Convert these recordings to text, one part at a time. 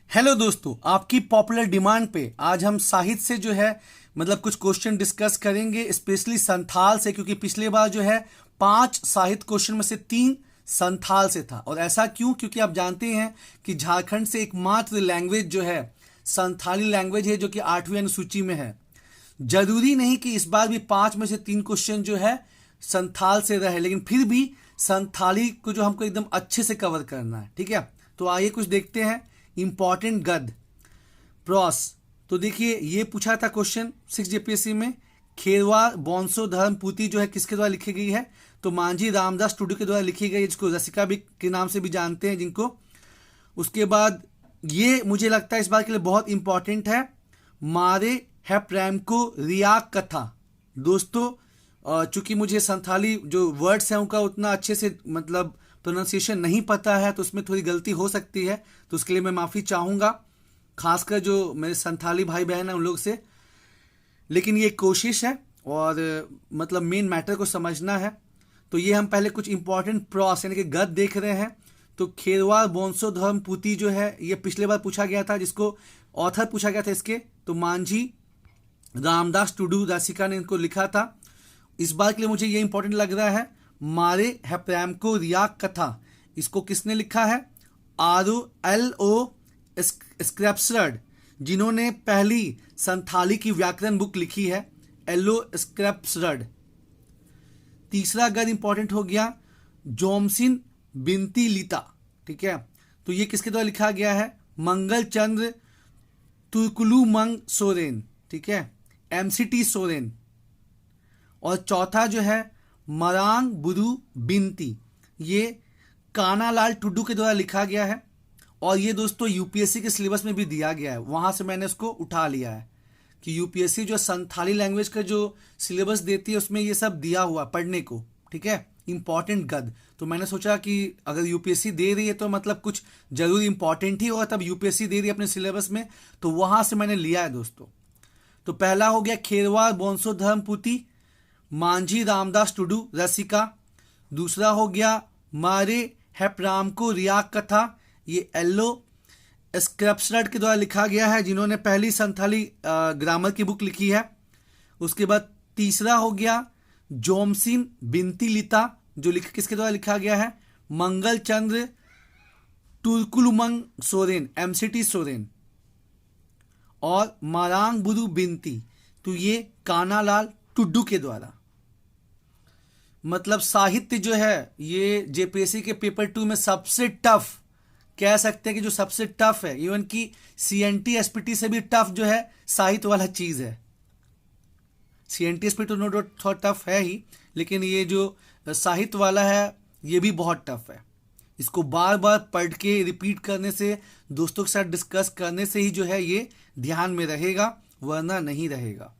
Hello दोस्तों, आपकी popular demand पे आज हम साहित्य से जो है कुछ क्वेश्चन डिस्कस करेंगे, स्पेशली संथाल से, क्योंकि पिछले बार जो है 5 साहित्य क्वेश्चन में से 3 संथाल से था। और ऐसा क्यों? क्योंकि आप जानते हैं कि झारखंड से एकमात्र लैंग्वेज जो है संथाली लैंग्वेज है, जो कि 8वीं अनुसूची में है। जरूरी नहीं कि इस बार भी 5 में से 3 क्वेश्चन जो है संथाल से रहे, लेकिन फिर भी संथाली को जो हमको एकदम अच्छे से कवर करना है। ठीक है, तो आइए कुछ देखते हैं। इंपॉर्टेंट गद्य प्रॉस। तो देखिए, ये पूछा था क्वेश्चन 6 जेपीएससी में। खेरवार बोंसो धर्मपूती जो है किसके द्वारा लिखी गई है? तो मांझी रामदास टुडू के द्वारा लिखी गई है, जिसको रसिका भी के नाम से भी जानते हैं जिनको। उसके बाद ये मुझे लगता है इस बार के लिए बहुत इंपॉर्टेंट है, मारे है प्रेम को रियाक कथा। दोस्तों, चूंकि मुझे संथाली जो वर्ड्स हैं उनका उतना अच्छे से प्रोनाउंसिएशन नहीं पता है, तो उसमें थोड़ी गलती हो सकती है, तो उसके लिए मैं माफ़ी चाहूँगा, खासकर जो मेरे संथाली भाई बहन हैं उन लोग से। लेकिन ये कोशिश है और मेन मैटर को समझना है। तो ये हम पहले कुछ इंपॉर्टेंट प्रॉस यानी कि गद्य देख रहे हैं। तो खेरवार बोंसो धर्मपूती जो है ये पिछले बार पूछा गया था, जिसको ऑथर पूछा गया था इसके, तो मांझी रामदास टुडू रसिका ने इनको लिखा था। इस बार के लिए मुझे ये इंपॉर्टेंट लग रहा है, मारे है प्रेम को रियाक कथा। इसको किसने लिखा है? LO स्क्रैप्सरड, जिन्होंने पहली संथाली की व्याकरण बुक लिखी है, LO स्क्रैप्सरड। तीसरा गद्य इंपॉर्टेंट हो गया, जोमसिन बिनती लीता। ठीक है, तो ये किसके द्वारा लिखा गया है? मंगल चंद्र तुर्कुलुमंग सोरेन। ठीक है, MCT सोरेन। और चौथा जो है मरांग बुरु बिनती, ये कानालाल टुडू के द्वारा लिखा गया है। और ये दोस्तों यूपीएससी के सिलेबस में भी दिया गया है, वहां से मैंने इसको उठा लिया है कि यूपीएससी जो संथाली लैंग्वेज का जो सिलेबस देती है उसमें ये सब दिया हुआ पढ़ने को। ठीक है, इंपॉर्टेंट गद्य। तो मैंने सोचा कि अगर यूपीएससी दे रही है तो कुछ जरूर इंपॉर्टेंट ही होगा, तब यूपीएससी दे रही है अपने सिलेबस में, तो वहां से मैंने लिया है दोस्तों। तो पहला हो गया खेरवार बोंसो धर्मपूती, मांझी रामदास टुडू रसिका। दूसरा हो गया मारे है प्राम को रियाक कथा, ये LO स्क्रैप्सरड के द्वारा लिखा गया है, जिन्होंने पहली संथाली ग्रामर की बुक लिखी है। उसके बाद तीसरा हो गया जोमसिन बिनती लीता, जो किसके द्वारा लिखा गया है? मंगल चंद्र तुर्कुलुमंग सोरेन, MCT सोरेन। और मारांग बुरु बिनती, तो ये कानालाल टुडू के द्वारा। साहित्य जो है ये जेपीएससी के पेपर 2 में सबसे टफ, कह सकते हैं कि जो सबसे टफ है, इवन की CNT SPT से भी टफ जो है साहित्य वाला चीज है। CNT SPT तो नो डाउट थोड़ा टफ है ही, लेकिन ये जो साहित्य वाला है ये भी बहुत टफ है। इसको बार बार पढ़ के रिपीट करने से, दोस्तों के साथ डिस्कस करने से ही जो है ये ध्यान में रहेगा, वरना नहीं रहेगा।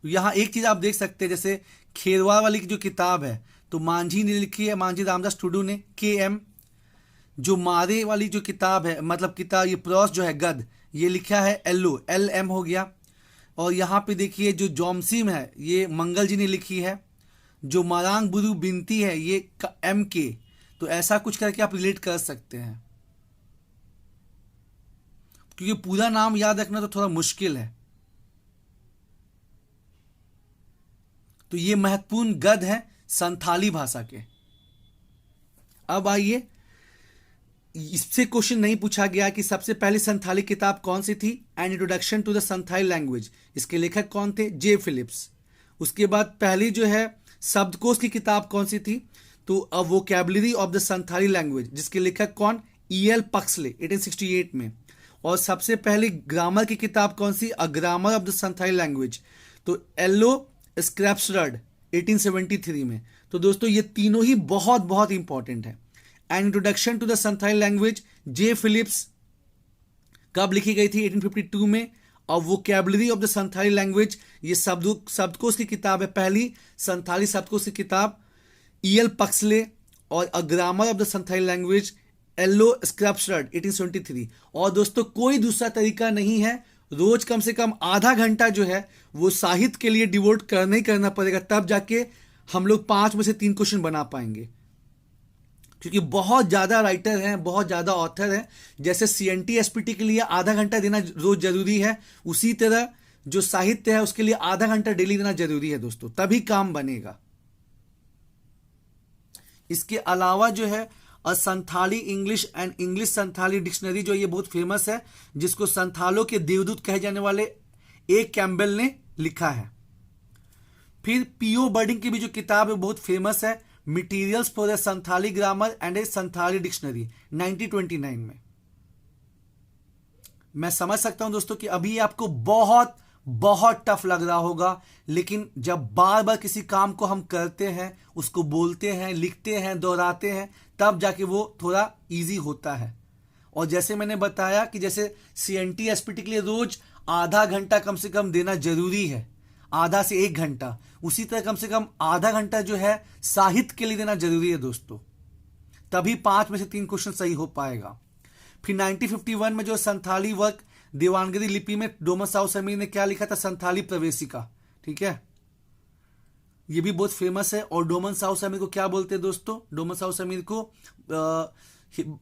यहां एक चीज आप देख सकते हैं, जैसे खेरवार वाली की जो किताब है तो मांझी ने लिखी है, मांझी रामदास टुडू ने, KM। जो मारे वाली जो किताब है, किताब ये प्रॉस जो है गद्य, ये लिखा है LO, LM हो गया। और यहाँ पे देखिए जो जोमसिम है ये मंगल जी ने लिखी है, जो मरांग बुरु बिनती है ये MK। तो ऐसा कुछ करके आप रिलेट कर सकते हैं, क्योंकि पूरा नाम याद रखना तो थोड़ा मुश्किल है। तो ये महत्वपूर्ण गद्य है संथाली भाषा के। अब आइए, इससे क्वेश्चन नहीं पूछा गया कि सबसे पहली संथाली किताब कौन सी थी, an introduction to the Santhali language, इसके लेखक कौन थे? J. फिलिप्स। उसके बाद पहली जो है शब्दकोश की किताब कौन सी थी? तो a vocabulary of the Santhali language, जिसके लेखक कौन? EL पक्सले, 1868 में। और सबसे पहली ग्रामर की किताब कौन सी? A grammar of the Santhali language, तो LO स्क्रैप्सरड, 1873 में। तो दोस्तों ये तीनों ही बहुत बहुत इंपॉर्टेंट है। An introduction to the Santhali language, J. Phillips, कब लिखी गई थी? 1852 में। और vocabulary of the Santhali language, ये शब्दकोश की किताब है, पहली संथाली शब्दकोश की किताब, EL पक्सले। और अ grammar of the Santhali language, LO Skrefsrud, 1873। और दोस्तों कोई दूसरा तरीका नहीं है, रोज कम से कम आधा घंटा जो है वो साहित्य के लिए डिवोट करना ही करना पड़ेगा, तब जाके हम लोग 5 में से 3 क्वेश्चन बना पाएंगे। क्योंकि बहुत ज्यादा राइटर हैं, बहुत ज्यादा ऑथर हैं। जैसे सीएनटी एसपीटी के लिए आधा घंटा देना रोज जरूरी है, उसी तरह जो साहित्य है उसके लिए आधा घंटा डेली देना जरूरी है दोस्तों, तभी काम बनेगा। इसके अलावा जो है Santhali English and English Santhali dictionary जो ये बहुत फेमस है, जिसको संथालों के देवदूत कहे जाने वाले ए कैम्बेल ने लिखा है। फिर पीओ बर्डिंग की भी जो किताब है बहुत फेमस है, materials for a Santhali grammar and A Santhali dictionary 1929 में। मैं समझ सकता हूं दोस्तों कि अभी आपको बहुत बहुत टफ लग रहा होगा, लेकिन जब बार बार किसी काम को हम करते हैं, उसको बोलते हैं, लिखते हैं, दोहराते हैं, तब जाके वो थोड़ा इजी होता है। और जैसे मैंने बताया कि जैसे सीएनटी एसपीटी के लिए रोज आधा घंटा कम से कम देना जरूरी है, आधा से 1 घंटा, उसी तरह कम से कम आधा घंटा जो है साहित्य के लिए देना जरूरी है दोस्तों, तभी 5 में से 3 क्वेश्चन सही हो पाएगा। फिर 1951 में जो संथाली वर्क देवानगरी लिपि में डोमन साहू समीर ने क्या लिखा था, संथाली प्रवेशिका, ठीक है, ये भी बहुत फेमस है। और डोमन साहू समीर को क्या बोलते हैं दोस्तों, डोमन साहू समीर को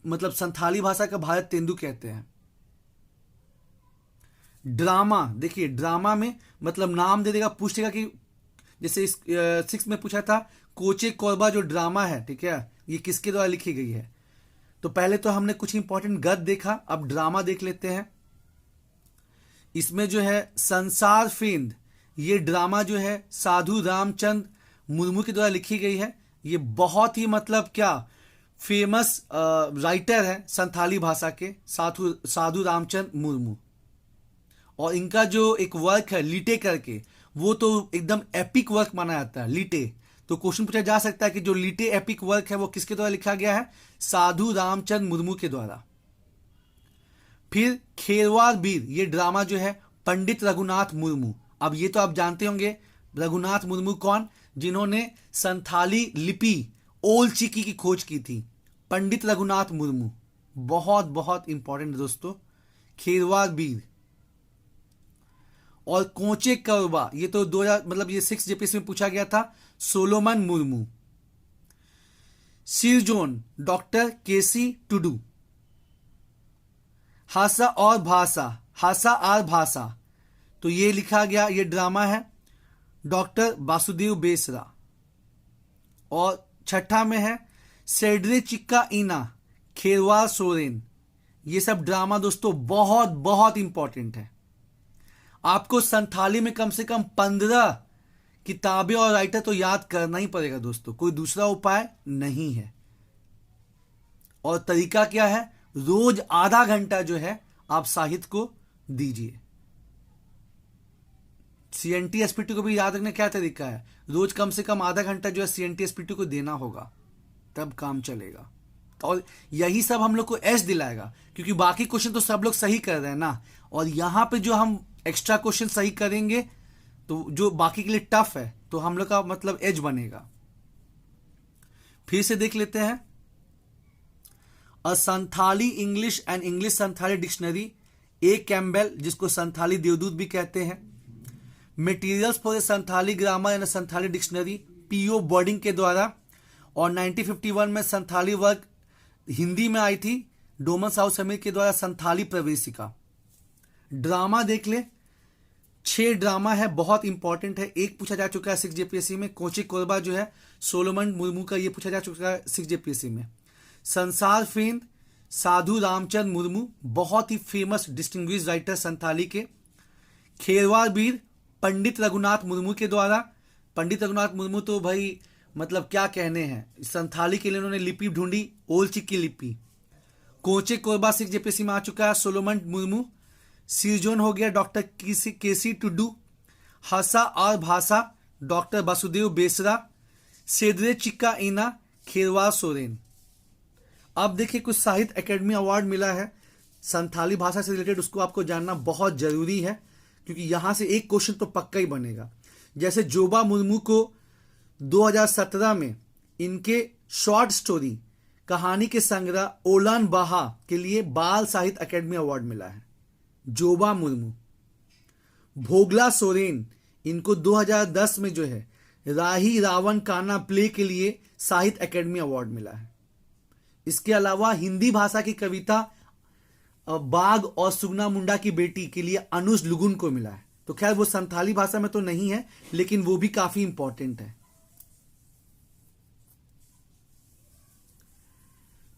मतलब संथाली भाषा का भारत तेंदु कहते हैं। ड्रामा, देखिए ड्रामा में मतलब नाम दे देगा, पूछेगा कि जैसे इस 6 में पूछा था कोचे कोरबा जो ड्रामा है, ठीक है, ये किसके द्वारा लिखी गई है। तो पहले तो हमने कुछ इंपॉर्टेंट गद्य देखा, अब ड्रामा देख लेते हैं। इसमें जो है संसार फेंद, ये ड्रामा जो है साधु रामचंद मुर्मू के द्वारा लिखी गई है। ये बहुत ही मतलब क्या फेमस राइटर है संथाली भाषा के, साधु रामचंद मुर्मू। और इनका जो एक वर्क है लीटे करके, वो तो एकदम एपिक वर्क माना जाता है, लीटे। तो क्वेश्चन पूछा जा सकता है कि जो लीटे एपिक वर्क है वो किसके द्वारा लिखा गया है, साधु रामचंद मुर्मू के द्वारा। फिर खेरवार वीर, ये ड्रामा जो है पंडित रघुनाथ मुर्मू। अब ये तो आप जानते होंगे रघुनाथ मुर्मू कौन, जिन्होंने संथाली लिपि ओल चिकी की खोज की थी, पंडित रघुनाथ मुर्मू, बहुत बहुत इंपॉर्टेंट दोस्तों। खेरवार वीर और कोचे कौरबा, ये तो 2000 मतलब ये 6 जेपीएससी में पूछा गया था, सोलोमन मुर्मू। सिरजोन डॉक्टर केसी टुडू। हासा और भाषा, हासा और भाषा, तो ये लिखा गया, ये ड्रामा है डॉक्टर वासुदेव बेसरा। और छठा में है सेड्रे चिक्का इना, खेरवार सोरेन। ये सब ड्रामा दोस्तों बहुत बहुत इंपॉर्टेंट है। आपको संथाली में कम से कम 15 किताबें और राइटर तो याद करना ही पड़ेगा दोस्तों, कोई दूसरा उपाय नहीं है। और तरीका क्या है, रोज आधा घंटा जो है आप साहित्य को दीजिए। सीएनटी एसपीटी को भी याद रखने क्या तरीका है, रोज कम से कम आधा घंटा जो है सीएनटी एसपीटी को देना होगा, तब काम चलेगा। और यही सब हम लोग को एस दिलाएगा, क्योंकि बाकी क्वेश्चन तो सब लोग सही कर रहे हैं ना, और यहां पे जो हम एक्स्ट्रा क्वेश्चन सही करेंगे तो जो बाकी के लिए टफ है, तो हम लोग का मतलब एज बनेगा। फिर से देख लेते हैं, a Santhali English and English Santhali dictionary A Campbell, जिसको संथाली देवदूत भी कहते हैं। Materials for a Santhali grammar and Santhali dictionary P O Bodding के द्वारा। और 1951 में संथाली वर्क हिंदी में आई थी डोमन साहू समीर के द्वारा, संथाली प्रवेशिका। ड्रामा देख ले, 6 ड्रामा है, बहुत इंपॉर्टेंट है। एक पूछा जा चुका है 6 जेपीएससी में, कोची कोरबा जो है सोलोमन मुर्मू का, ये पूछा जा चुका है 6 जेपीएससी में। संसार फेंद साधु रामचंद मुर्मू, बहुत ही फेमस डिस्टिंग्विश राइटर संथाली के। खेरवार वीर पंडित रघुनाथ मुर्मू के द्वारा। पंडित रघुनाथ मुर्मू तो भाई मतलब क्या कहने हैं, संथाली के लिए उन्होंने लिपि ढूंढी, ओल चिक की लिपि। कोचे कोरबा 6 जेपीएससी में आ चुका है, सोलोमन मुर्मू। सिरजोन हो गया डॉक्टर केसी टुडू। हासा और भाषा डॉक्टर वासुदेव बेसरा। सेद्रे चिक्का इना खेरवार सोरेन। अब देखिए कुछ साहित्य एकेडमी अवार्ड मिला है संथाली भाषा से रिलेटेड, उसको आपको जानना बहुत जरूरी है, क्योंकि यहां से एक क्वेश्चन तो पक्का ही बनेगा। जैसे जोबा मुर्मू को 2017 में इनके शॉर्ट स्टोरी कहानी के संग्रह ओलान बाहा के लिए बाल साहित्य अकेडमी अवार्ड मिला है, जोबा मुर्मू। भोगला सोरेन, इनको 2010 में जो है राही रावण काना प्ले के लिए साहित्य अकेडमी अवार्ड मिला है। इसके अलावा हिंदी भाषा की कविता बाघ और सुगना मुंडा की बेटी के लिए अनुज लुगुन को मिला है। तो खैर वो संथाली भाषा में तो नहीं है, लेकिन वो भी काफी इंपॉर्टेंट है।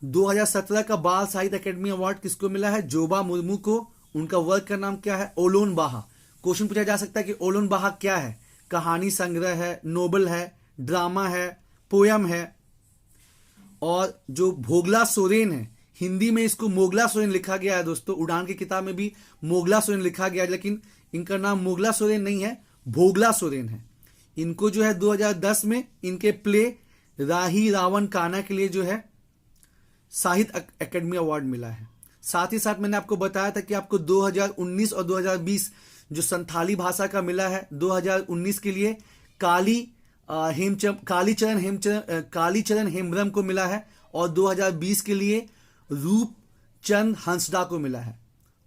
2017 का बाल साहित्य अकेडमी अवार्ड किसको मिला है? जोबा मुर्मू को। उनका वर्क का नाम क्या है? ओलोन बाहा। क्वेश्चन पूछा जा सकता है कि ओलोन बाहा क्या है? कहानी संग्रह है, नोबल है, ड्रामा है, पोयम है। और जो भोगला सोरेन है, हिंदी में इसको मोगला सोरेन लिखा गया है दोस्तों, उड़ान की किताब में भी मोगला सोरेन लिखा गया है, लेकिन इनका नाम मोगला सोरेन नहीं है, भोगला सोरेन है। इनको जो है 2010 में इनके प्ले राही रावण काना के लिए जो है साहित्य अकेडमी अवार्ड मिला है। साथ ही साथ मैंने आपको बताया था कि आपको 2019 और 2020 जो संथाली भाषा का मिला है, 2019 के लिए कालीचरण हेम्ब्रम को मिला है और 2020 के लिए रूपचंद हंसदा को मिला है।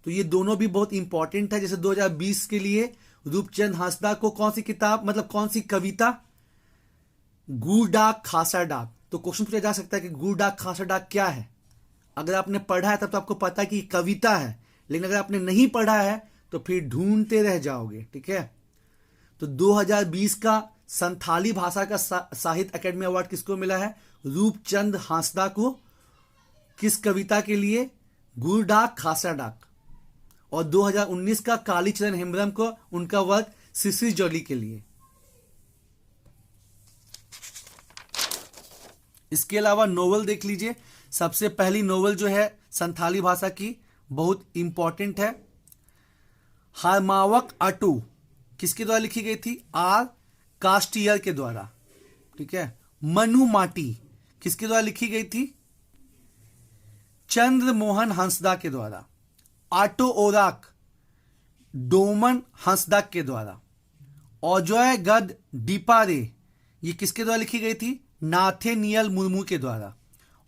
तो ये दोनों भी बहुत इंपॉर्टेंट है। जैसे 2020 के लिए रूपचंद हंसदा को कौन सी किताब, मतलब कौन सी कविता? गुड़ डाक खासा डाक। तो क्वेश्चन पूछा जा सकता है कि गुड़ डाक खासा डाक क्या है? अगर आपने पढ़ा है तब तो आपको पता है कि कविता है, लेकिन अगर आपने नहीं पढ़ा है तो फिर ढूंढते रह जाओगे। ठीक है, तो 2020 का संथाली भाषा का साहित्य अकेडमी अवार्ड किसको मिला है? रूपचंद हांसदा को। किस कविता के लिए? गुड़ डाक खासा डाक। और 2019 का कालीचरण हेम्ब्रम को उनका वर्क सिसिर जॉली के लिए। इसके अलावा नोवेल देख लीजिए। सबसे पहली नोवेल जो है संथाली भाषा की बहुत इंपॉर्टेंट है, हारमावक अटू किसके द्वारा लिखी गई थी? आर कास्टियर के द्वारा। ठीक है, मनु माटी किसके द्वारा लिखी गई थी? चंद्र मोहन हंसदा के द्वारा। आटो ओराक डोमन हंसदा के द्वारा। औजय गद डीपारे ये किसके द्वारा लिखी गई थी? नाथेनियल मुर्मू के द्वारा।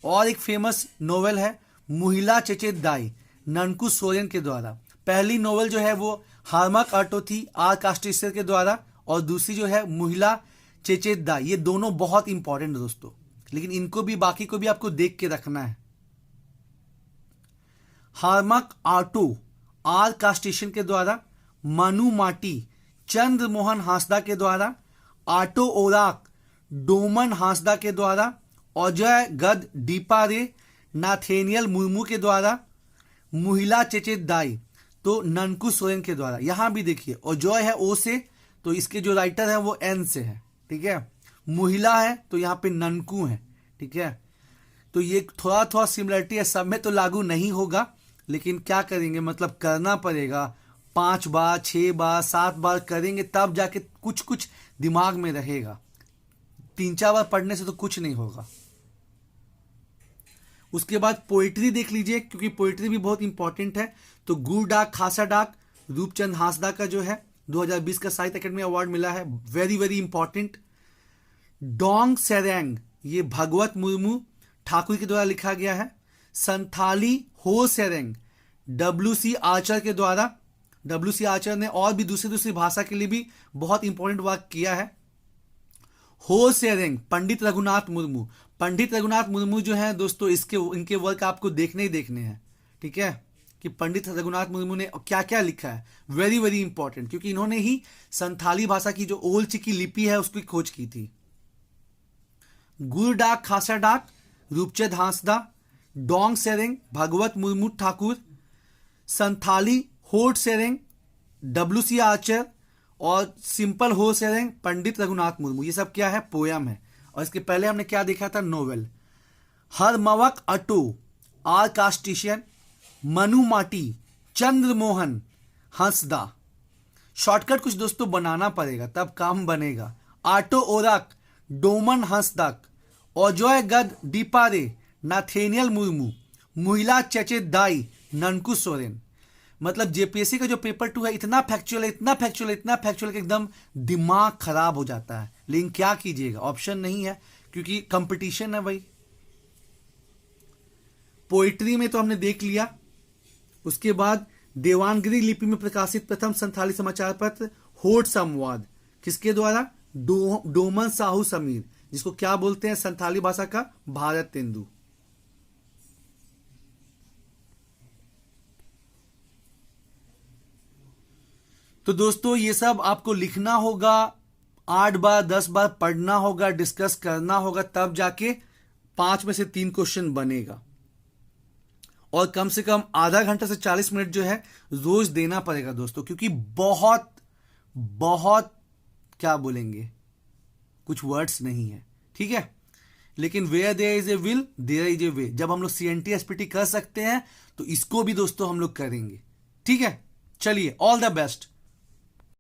और एक फेमस नोवेल है मुहिला चेचेत दाई, ननकू सोरेन के द्वारा। पहली नोवेल जो है वो हारमाक आटो थी, आर कास्टियर के द्वारा, और दूसरी जो है मुहिला चेचेत दाई। ये दोनों बहुत इंपॉर्टेंट है दोस्तों, लेकिन इनको भी, बाकी को भी आपको देख के रखना है। हारमाक आटो आर कास्टिशन के द्वारा, मनु माटी चंद्र मोहन हांसदा के द्वारा, आटो ओराक डोमन हांसदा के द्वारा, अजय गद डीपारे नाथेनियल मुर्मू के द्वारा, मुहिला चेचेत दाई तो ननकू सोरेन के द्वारा। यहां भी देखिए अजय है ओ से, तो इसके जो राइटर है वो एन से है। ठीक है, मुहिला है तो यहां पे ननकू है। ठीक है, तो ये थोड़ा थोड़ा सिमिलरिटी है, सब में तो लागू नहीं होगा, लेकिन क्या करेंगे, मतलब करना पड़ेगा। 5 बार 6 बार 7 बार करेंगे तब जाके कुछ कुछ दिमाग में रहेगा। 3-4 बार पढ़ने से तो कुछ नहीं होगा। उसके बाद पोइट्री देख लीजिए, क्योंकि पोइट्री भी बहुत इंपॉर्टेंट है। तो गुड़ डाक खासा डाक रूपचंद हांसदा का जो है 2020 का साहित्य अकेडमी अवार्ड मिला है, वेरी वेरी इंपॉर्टेंट। डोंग सेरेंग ये भगवत मुर्मू ठाकुर के द्वारा लिखा गया है। संथाली हो सेरेंग WC आर्चर के द्वारा। WC आर्चर ने और भी दूसरी भाषा के लिए भी बहुत इंपॉर्टेंट वर्क किया है। हो सेरेंग पंडित रघुनाथ मुर्मू। पंडित रघुनाथ मुर्मू जो है दोस्तों, इनके वर्क आपको देखने ही देखने हैं। ठीक है, कि पंडित रघुनाथ मुर्मू ने क्या क्या लिखा है, वेरी वेरी इंपॉर्टेंट, क्योंकि इन्होंने ही संथाली भाषा की जो ओल चिकी लिपि है उसकी खोज की थी। गुड़ डाक खासा डाक रूपचंद हांसदा, डोंग सेरेंग भगवत मुर्मू ठाकुर, संथाली होट सेरेंग WC आर्चर, और सिंपल हो सेरेंग पंडित रघुनाथ मुर्मू। ये सब क्या है? पोयम है। और इसके पहले हमने क्या देखा था? नोवेल। हरमवक अटो आर कास्टिशियन, मनु माटी चंद्र मोहन हंसदा। शॉर्टकट कुछ दोस्तों बनाना पड़ेगा तब काम बनेगा। आटो ओराक डोमन हंसदाक, अजय गद डीपारे नाथेनियल मुर्मू, मुहिला चेचेत दाई ननकू सोरेन। मतलब जेपीएससी का जो पेपर 2 है इतना फैक्चुअल है, इतना फैक्चुअल है, इतना फैक्चुअल कि एकदम दिमाग खराब हो जाता है। लेकिन क्या कीजिएगा, ऑप्शन नहीं है, क्योंकि कंपटीशन है भाई। पोइट्री में तो हमने देख लिया। उसके बाद देवानगिरी लिपि में प्रकाशित प्रथम संथाली समाचार पत्र होठ संवाद किसके द्वारा? डोमन साहू समीर, जिसको क्या बोलते हैं संथाली भाषा का भारत तेंदु। तो दोस्तों ये सब आपको लिखना होगा, 8 बार 10 बार पढ़ना होगा, डिस्कस करना होगा, तब जाके 5 में से 3 क्वेश्चन बनेगा। और कम से कम आधा घंटा से 40 मिनट जो है रोज देना पड़ेगा दोस्तों, क्योंकि बहुत बहुत क्या बोलेंगे, कुछ वर्ड्स नहीं है, ठीक है। लेकिन where there is a will there is a way, जब हम लोग CNT SPT कर सकते हैं तो इसको भी दोस्तों हम लोग करेंगे, ठीक है। चलिए, ऑल द बेस्ट।